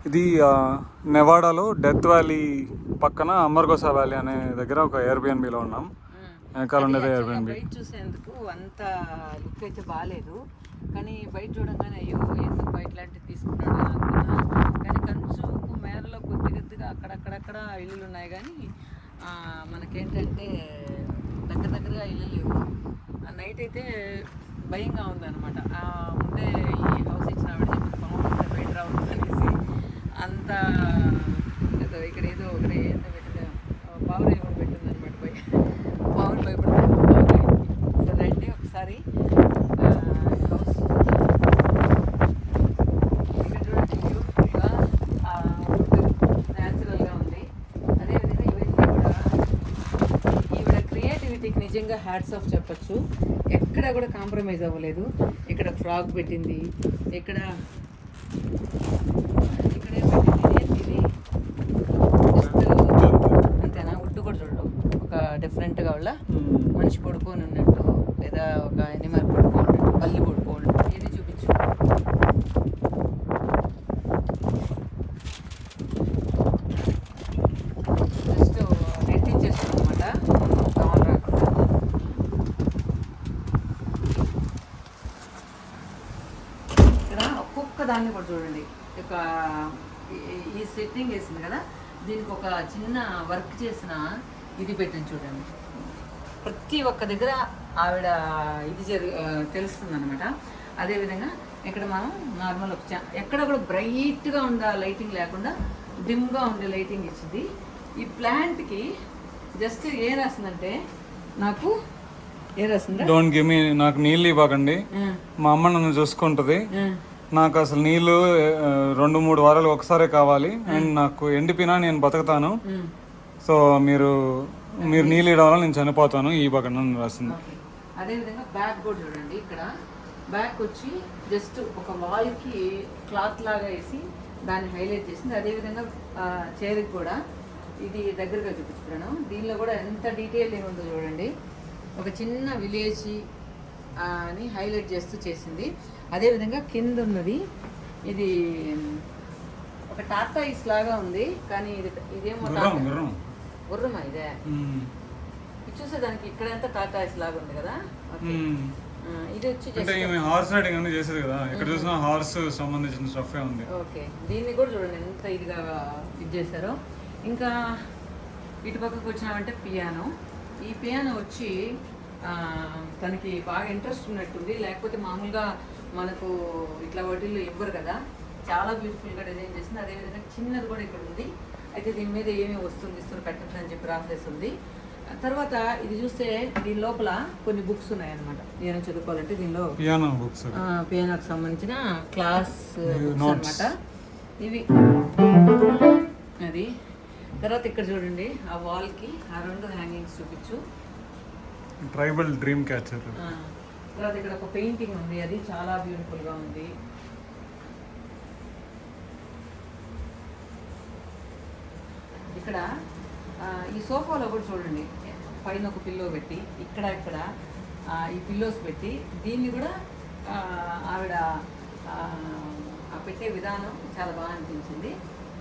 ఇది నెవాడాలో death valley పక్కన అమర్గోసా valley అనే దగ్గర ఒక ఎయిర్బిఎన్బిలో ఉన్నాం. వెనకాల ఉండేది ఎయిర్బిఎన్బి. చూసేందుకు అంత లుక్ అయితే బాగాలేదు, కానీ బయట చూడగానే అయ్యో ఎందుకు బయట లాంటివి తీసుకున్నాడు అని అనుకున్నా. కానీ కంచు మేరలో కొద్దిగా అక్కడక్కడక్కడ ఇల్లులు ఉన్నాయి, కానీ మనకేంటంటే దగ్గరగా ఇల్లు లేవు. నైట్ అయితే భయంగా ఉందన్నమాట. ముందే ఈ హౌస్ ఇచ్చిన ఆవిడ చెప్పి పాము వస్తే బయట రావద్దు అనేసి అంత ఇక్కడ ఏదో ఒకటి ఏందో పెట్టిన పావురాయి కూడా పెట్టింది అనమాట. పావులు భయపడతాను పావురాయి. రండి ఒకసారి హౌస్ ఇక్కడ చూడండి, బ్యూటిఫుల్గా న్యాచురల్గా ఉంది. అదేవిధంగా ఈవిడ క్రియేటివిటీకి నిజంగా హ్యాట్స్ ఆఫ్ చెప్పచ్చు. ఎక్కడ కూడా కాంప్రమైజ్ అవ్వలేదు. ఇక్కడ ఫ్రాక్ పెట్టింది, ఇక్కడ ఇది అంతేనా. ఉడ్డు కూడా చూడడం ఒక డిఫరెంట్గా వాళ్ళ మనిషి పడుకొని ఉన్నట్టు, లేదా ఒక ఎనిమల్ పడుకోన్నట్టు, పల్లి పడుకోన్నట్టు. ఇది చూపించు. జస్ట్ నెట్టించేస్తాం అనమాట, దోమలు రాకుండా. ఇక్కడ ఒక్కొక్క దాన్ని కూడా చూడండి. ఈ సెట్టింగ్ వేసింది కదా, దీనికి ఒక చిన్న వర్క్ చేసిన ఇది పెట్టింది చూడండి. ప్రతి ఒక్క దగ్గర ఆవిడ ఇది తెలుస్తుంది అనమాట. అదేవిధంగా ఇక్కడ మనం నార్మల్ ఎక్కడ కూడా బ్రైట్గా ఉండే లైటింగ్ లేకుండా డిమ్గా ఉండే లైటింగ్ ఇచ్చింది. ఈ ప్లాంట్కి జస్ట్ ఏం రాసిందంటే, నాకు ఏం రాసిందా, డోంట్ గివ్ మీ, నాకు నీళ్ళు ఇవ్వకండి, మా అమ్మ నన్ను చూసుకుంటుంది, నాకు అసలు నీళ్ళు 2-3 వారాలు ఒకసారే కావాలి, అండ్ నాకు ఎండిపోయినా నేను బతుకుతాను, సో మీరు నీళ్ళు ఇవ్వడం వల్ల నేను చనిపోతాను, ఈ పక్కన రాసింది. అదేవిధంగా బ్యాక్ కూడా చూడండి. ఇక్కడ బ్యాక్ వచ్చి జస్ట్ ఒక వాల్కి క్లాత్ లాగా వేసి దాన్ని హైలైట్ చేసింది. అదేవిధంగా చైర్కి కూడా ఇది దగ్గరగా చూపిస్తున్నాను. దీనిలో కూడా ఎంత డీటెయిల్ ఏముందో చూడండి. ఒక చిన్న విలేజ్ అని హైలైట్ చేస్తూ చేసింది. అదేవిధంగా కింద ఉన్నది ఇది ఒక టార్టాయిస్ లాగా ఉంది, కానీ ఇదేమో గుర్రమా ఇదే. ఇది చూసేదానికి ఇక్కడ ఎంత టార్టాయిస్ లాగా ఉంది కదా. ఇది వచ్చి హార్స్ రైడింగ్ అని చేసేది కదా, ఇక్కడ చూసిన హార్స్ సంబంధించిన స్టఫ్ ఉంది. ఓకే, దీన్ని కూడా చూడండి ఎంత ఇదిగా ఇది చేశారో. ఇంకా ఇటు పక్కకు వచ్చినామంటే పియానో. ఈ పియానో వచ్చి తనకి బాగా ఇంట్రెస్ట్ ఉన్నట్టుంది, లేకపోతే మామూలుగా మనకు ఇట్లా వాటిల్లో ఇవ్వరు కదా. చాలా బ్యూటిఫుల్గా డిజైన్ చేసింది. అదేవిధంగా చిన్నది కూడా ఇక్కడ ఉంది. అయితే దీని మీద ఏమేమి వస్తువులు పెట్టద్దు అని చెప్పి రాసేస్తుంది. తర్వాత ఇది చూస్తే దీని లోపల కొన్ని బుక్స్ ఉన్నాయన్నమాట. ఏమైనా చదువుకోవాలంటే దీనిలో పియానో బుక్స్, పియానోకి సంబంధించిన క్లాస్ బుక్స్ అనమాట ఇవి. అది తర్వాత ఇక్కడ చూడండి, ఆ వాల్కి ఆ 2 హ్యాంగింగ్స్ చూపించు. Tribal dream catcher. తర్వాత ఇక్కడ ఒక పెయింటింగ్ ఉంది, అది చాలా బ్యూటిఫుల్గా ఉంది. ఇక్కడ ఈ సోఫాలో కూడా చూడండి, పైన ఒక పిల్లో పెట్టి ఇక్కడ ఈ పిల్లోస్ పెట్టి దీన్ని కూడా ఆవిడ పెట్టే విధానం చాలా బాగా అనిపించింది.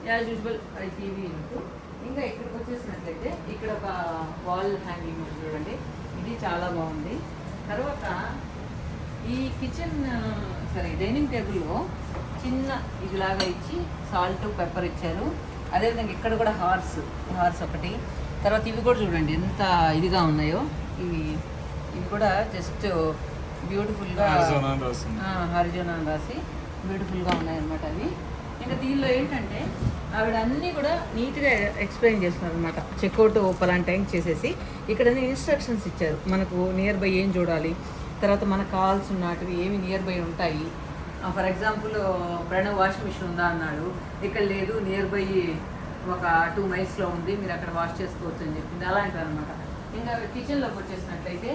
యాజ్ యూజువల్ టీవీ ఉంటూ. ఇంకా ఇక్కడికి వచ్చేసినట్లయితే ఇక్కడ ఒక వాల్ హ్యాంగింగ్ ఉంది చూడండి, ఇది చాలా బాగుంది. తర్వాత ఈ కిచెన్ డైనింగ్ టేబుల్లో చిన్న ఇదిలాగా ఇచ్చి సాల్ట్ పెప్పర్ ఇచ్చారు. అదేవిధంగా ఇక్కడ కూడా హార్స్ ఒకటి. తర్వాత ఇవి కూడా చూడండి ఎంత ఇదిగా ఉన్నాయో. ఇవి కూడా జస్ట్ బ్యూటిఫుల్గా హరిజోనా రాసి బ్యూటిఫుల్గా ఉన్నాయన్నమాట అవి. ఇంకా దీనిలో ఏంటంటే ఆవిడ అన్నీ కూడా నీట్గా ఎక్స్ప్లెయిన్ చేస్తున్నారు అనమాట. చెక్అవుట్ పలాంటి టైం చేసేసి ఇక్కడ ఇన్స్ట్రక్షన్స్ ఇచ్చారు, మనకు నియర్ బై ఏం చూడాలి, తర్వాత మనకు కావాల్సిన నాటివి ఏమి నియర్ బై ఉంటాయి. For example Pranav washing machine ఉందా అన్నాడు, ఇక్కడ లేదు, నియర్ బై ఒక 2 మైల్స్లో ఉంది, మీరు అక్కడ వాష్ చేసుకోవచ్చు అని చెప్పింది. అలాంటివి అనమాట. ఇంకా కిచెన్లోకి వచ్చేసినట్లయితే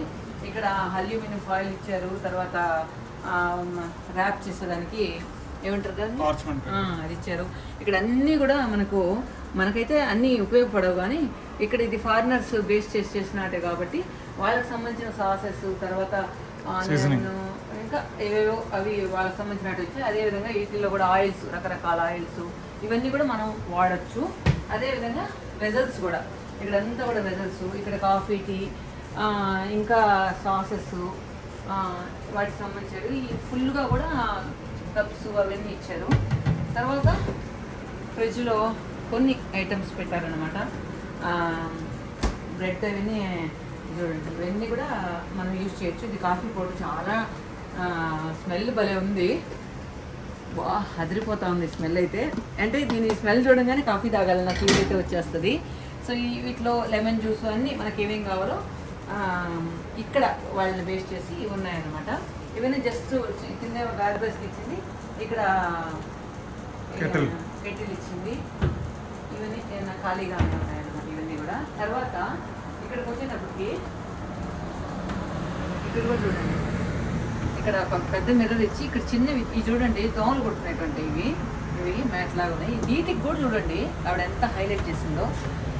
ఇక్కడ అల్యూమినియం ఫాయిల్ ఇచ్చారు. తర్వాత ర్యాప్ చేసేదానికి ఏమంటారు కదా, అది ఇచ్చారు. ఇక్కడ అన్నీ కూడా మనకైతే అన్నీ ఉపయోగపడవు, కానీ ఇక్కడ ఇది ఫారినర్స్ బేస్ చేసినట్టే కాబట్టి వాళ్ళకి సంబంధించిన సాసెస్, తర్వాత ఇంకా ఏవేవో అవి వాళ్ళకి సంబంధించినట్టు వచ్చాయి. అదేవిధంగా వీటిల్లో కూడా ఆయిల్స్, రకరకాల ఆయిల్స్ ఇవన్నీ కూడా మనం వాడచ్చు. అదేవిధంగా వెజల్స్ కూడా, ఇక్కడంతా కూడా వెజల్స్, ఇక్కడ కాఫీ, టీ, ఇంకా సాసెస్, వాటికి సంబంధించారు. ఈ ఫుల్గా కూడా కప్స్ అవన్నీ ఇచ్చారు. తర్వాత ఫ్రిడ్జ్లో కొన్ని ఐటమ్స్ పెట్టారనమాట. బ్రెడ్ అవన్నీ చూడండి, ఇవన్నీ కూడా మనం యూజ్ చేయొచ్చు. ఇది కాఫీ పౌడర్, చాలా స్మెల్ భలే ఉంది, బా అదిరిపోతా ఉంది స్మెల్ అయితే. అంటే దీని స్మెల్ చూడంగానే కాఫీ తాగాలన్న ఫీల్ అయితే వచ్చేస్తుంది. సో వీటిలో లెమన్ జ్యూస్ అన్నీ మనకి ఏమేమి కావాలో ఇక్కడ వాళ్ళని బేస్ చేసి ఉన్నాయన్నమాట. ఇవన్నీ జస్ట్ కింద గార్బేజ్కి ఇచ్చింది, ఇక్కడ కెటిల్ ఇచ్చింది. ఇవన్నీ ఖాళీగా ఉన్నాయన్నమాట ఇవన్నీ కూడా. తర్వాత ఇక్కడికి వచ్చేటప్పటికి ఇక్కడ కూడా చూడండి, ఇక్కడ ఒక పెద్ద మిర్రర్ ఇచ్చి ఇక్కడ చిన్నవి ఇవి చూడండి, దోమలు కొట్టుకునేటువంటి ఇవి మ్యాట్ లాగా ఉన్నాయి. వీటికి కూడా చూడండి ఆవిడ ఎంత హైలైట్ చేసిందో.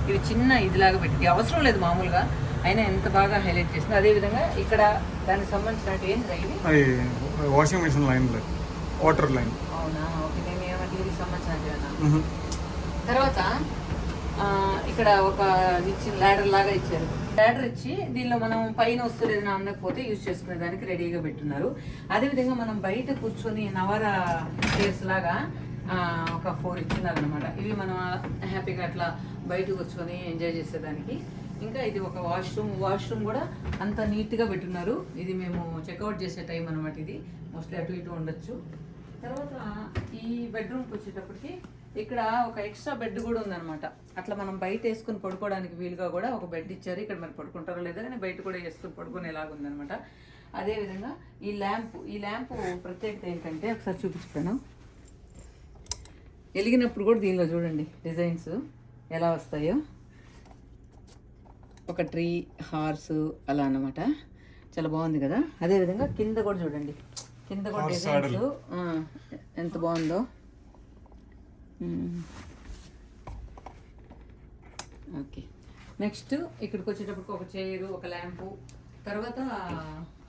ఇవి చిన్న ఇదిలాగా పెట్టి అవసరం లేదు మామూలుగా, అయినా ఎంత బాగా హైలైట్ చేసింది. అదేవిధంగా ఇక్కడ దానికి సంబంధించినట్టు ఏంటి ఇవి washing machine line, water line. అవునా, ఓకే. నేను ఏమంటే దీనికి సంబంధించినట్టు. తర్వాత ఇక్కడ ఒక ఇచ్చిన ల్యాడర్ లాగా ఇచ్చారు. ల్యాడర్ ఇచ్చి దీనిలో మనం పైన వస్తువులు ఏదైనా అందకపోతే యూజ్ చేసుకునే దానికి రెడీగా పెట్టున్నారు. అదేవిధంగా మనం బయట కూర్చొని నవరా చైర్స్ లాగా ఒక 4 ఇచ్చినారు అనమాట. ఇవి మనం హ్యాపీగా అట్లా బయట కూర్చొని ఎంజాయ్ చేసేదానికి. ఇంకా ఇది ఒక వాష్రూమ్ కూడా అంత నీట్గా పెట్టున్నారు. ఇది మేము చెక్అవుట్ చేసే టైం అనమాట. ఇది మోస్ట్లీ అటు ఇటు ఉండొచ్చు. తర్వాత ఈ బెడ్రూమ్కి వచ్చేటప్పటికి ఇక్కడ ఒక ఎక్స్ట్రా బెడ్ కూడా ఉందన్నమాట. అట్లా మనం బయట వేసుకుని పడుకోవడానికి వీలుగా కూడా ఒక బెడ్ ఇచ్చారు. ఇక్కడ మరి పడుకుంటారో లేదో కానీ బయట కూడా వేసుకుని పడుకునేలాగా ఉందన్నమాట. అదేవిధంగా ఈ ల్యాంపు ప్రత్యేకత ఏంటంటే ఒకసారి చూపించుతాను. వెలిగినప్పుడు కూడా దీనిలో చూడండి డిజైన్స్ ఎలా వస్తాయో, ఒక ట్రీ, హార్స్ అలా అన్నమాట. చాలా బాగుంది కదా. అదేవిధంగా కింద కూడా చూడండి, కింద కూడా డిజైన్స్ ఎంత బాగుందో. ఓకే, నెక్స్ట్ ఇక్కడికి వచ్చేటప్పటికి ఒక చైరు, ఒక ల్యాంపు, తర్వాత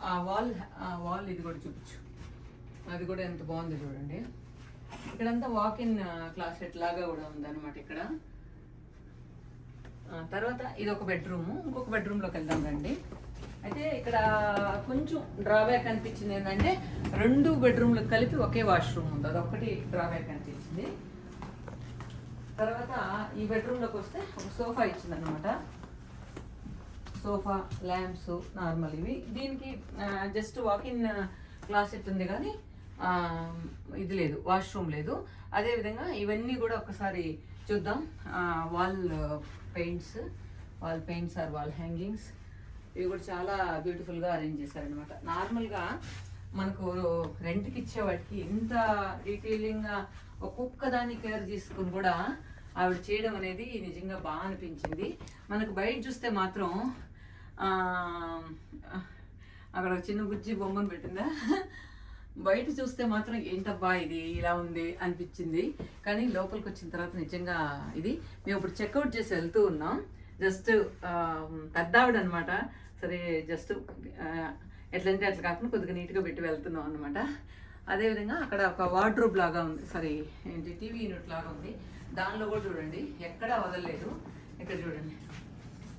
ఆ వాల్ ఇది కూడా చూపించు, అది కూడా ఎంత బాగుంది చూడండి. ఇక్కడంతా వాక్-ఇన్ క్లాసెట్ లాగా కూడా ఉందన్నమాట ఇక్కడ. తర్వాత ఇది ఒక బెడ్రూము. ఇంకొక బెడ్రూమ్లోకి వెళ్దాం రండి. అయితే ఇక్కడ కొంచెం డ్రాబ్యాక్ అనిపించింది ఏంటంటే 2 బెడ్రూమ్లకు కలిపి ఒకే వాష్రూమ్ ఉంది, అదొక్కటి డ్రాబ్యాక్ అనిపించింది. తర్వాత ఈ బెడ్రూమ్లోకి వస్తే ఒక సోఫా ఇచ్చిందనమాట. సోఫా, ల్యాంప్స్ నార్మల్ ఇవి. దీనికి జస్ట్ వాక్-ఇన్ క్లాసెట్ ఉంది కానీ ఇది లేదు, వాష్రూమ్ లేదు. అదేవిధంగా ఇవన్నీ కూడా ఒకసారి చూద్దాం. Wall paints or wall hangings, ఇవి కూడా చాలా బ్యూటిఫుల్గా అరేంజ్ చేశారనమాట. నార్మల్గా మనకు రెంట్కి ఇచ్చే వాటికి ఇంత డీటెయిలింగ్గా ఒక్కొక్క దాన్ని కేర్ తీసుకుని కూడా ఆవిడ చేయడం అనేది నిజంగా బాగా అనిపించింది. మనకు బయట చూస్తే మాత్రం అక్కడ చిన్న బుజ్జి బొమ్మను పెట్టిందా, బయట చూస్తే మాత్రం ఏంటబ్బా ఇది ఇలా ఉంది అనిపించింది. కానీ లోపలికి వచ్చిన తర్వాత నిజంగా ఇది మేము ఇప్పుడు చెక్అవుట్ చేసి వెళ్తూ ఉన్నాం. జస్ట్ పెద్ద ఆవిడ అనమాట. సరే జస్ట్ ఎట్లంటే అట్లా కాకుండా కొద్దిగా నీట్గా పెట్టి వెళ్తున్నాం అనమాట. అదేవిధంగా అక్కడ ఒక వార్డ్రోబ్ లాగా ఉంది, సారీ ఏంటి టీవీ యూనిట్ లాగా ఉంది. దానిలో కూడా చూడండి ఎక్కడా వదలలేదు. ఇక్కడ చూడండి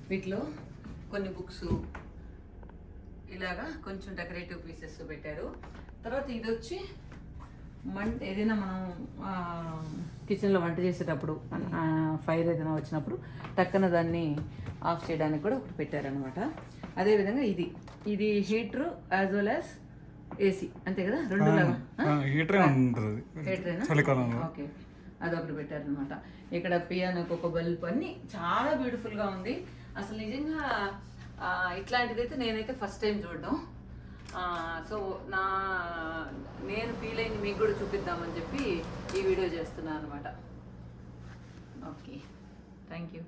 వీటిలో కొన్ని బుక్స్ ఇలాగా కొంచెం డెకరేటివ్ పీసెస్ పెట్టారు. తర్వాత ఇది వచ్చి ఏదైనా మనం కిచెన్లో వంట చేసేటప్పుడు ఫైర్ ఏదైనా వచ్చినప్పుడు టక్కన దాన్ని ఆఫ్ చేయడానికి కూడా ఒకటి పెట్టారనమాట. అదేవిధంగా ఇది heater as well as AC, అంతే కదా, 2 లాగా హీటరేనా? ఓకే, అదొకటి పెట్టారనమాట. ఇక్కడ పియానోకి ఒక బల్బ్, అన్ని చాలా బ్యూటిఫుల్గా ఉంది. అసలు నిజంగా ఇట్లాంటిదైతే నేనైతే ఫస్ట్ టైం చూడడం. సో నేను ఫీల్ అయింది మీకు కూడా చూపిద్దామని చెప్పి ఈ వీడియో చేస్తున్నాను అనమాట. Okay, thank you.